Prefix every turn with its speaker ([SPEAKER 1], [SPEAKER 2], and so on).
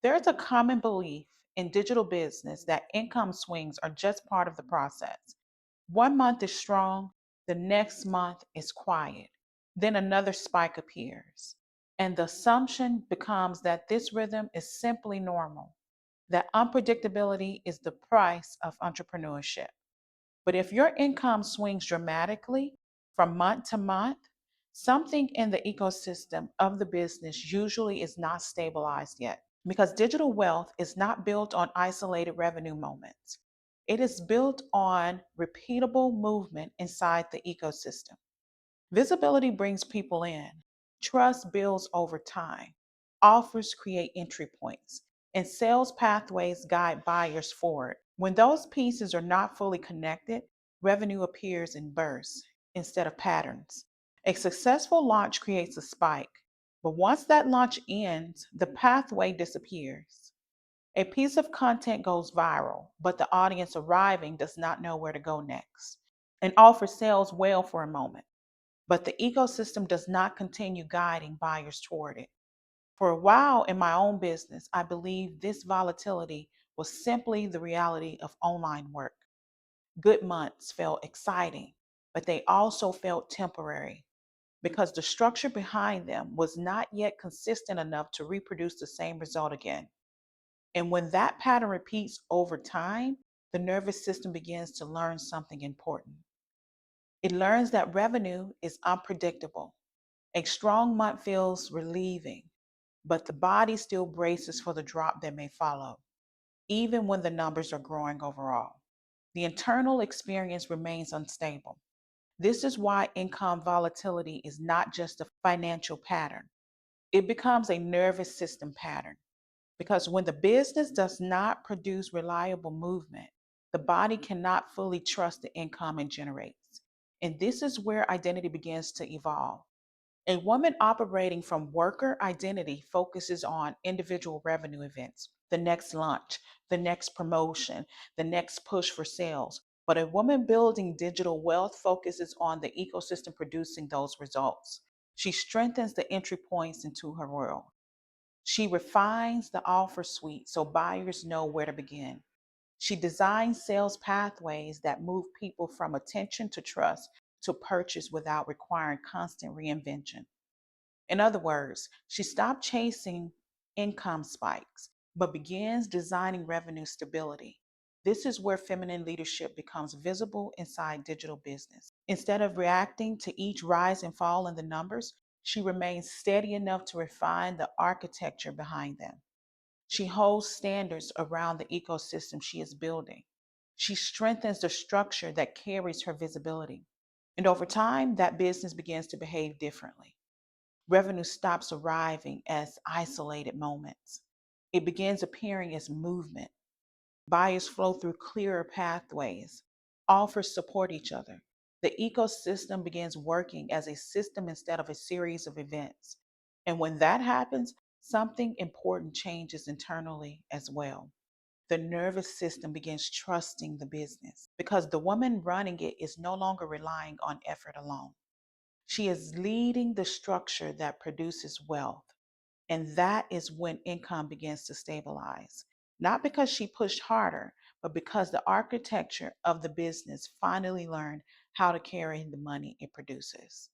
[SPEAKER 1] There's a common belief in digital business that income swings are just part of the process. One month is strong, the next month is quiet. Then another spike appears. And the assumption becomes that this rhythm is simply normal, that unpredictability is the price of entrepreneurship. But if your income swings dramatically from month to month, something in the ecosystem of the business usually is not stabilized yet. Because digital wealth is not built on isolated revenue moments. It is built on repeatable movement inside the ecosystem. Visibility brings people in, trust builds over time, offers create entry points, and sales pathways guide buyers forward. When those pieces are not fully connected, revenue appears in bursts instead of patterns. A successful launch creates a spike, but once that launch ends, the pathway disappears. A piece of content goes viral, but the audience arriving does not know where to go next. An offer sells well for a moment, but the ecosystem does not continue guiding buyers toward it. For a while in my own business, I believed this volatility was simply the reality of online work. Good months felt exciting, but they also felt temporary because the structure behind them was not yet consistent enough to reproduce the same result again. And when that pattern repeats over time, the nervous system begins to learn something important. It learns that revenue is unpredictable. A strong month feels relieving, but the body still braces for the drop that may follow, even when the numbers are growing overall. The internal experience remains unstable. This is why income volatility is not just a financial pattern, it becomes a nervous system pattern. Because when the business does not produce reliable movement, the body cannot fully trust the income it generates. And this is where identity begins to evolve. A woman operating from worker identity focuses on individual revenue events, the next launch, the next promotion, the next push for sales. But a woman building digital wealth focuses on the ecosystem producing those results. She strengthens the entry points into her world. She refines the offer suite so buyers know where to begin. She designs sales pathways that move people from attention to trust to purchase without requiring constant reinvention. In other words, she stopped chasing income spikes, but begins designing revenue stability. This is where feminine leadership becomes visible inside digital business. Instead of reacting to each rise and fall in the numbers, she remains steady enough to refine the architecture behind them. She holds standards around the ecosystem she is building. She strengthens the structure that carries her visibility. And over time, that business begins to behave differently. Revenue stops arriving as isolated moments. It begins appearing as movement. Buyers flow through clearer pathways. Offers support each other. The ecosystem begins working as a system instead of a series of events. And when that happens, something important changes internally as well. The nervous system begins trusting the business because the woman running it is no longer relying on effort alone. She is leading the structure that produces wealth. And that is when income begins to stabilize. Not because she pushed harder, but because the architecture of the business finally learned how to carry the money it produces.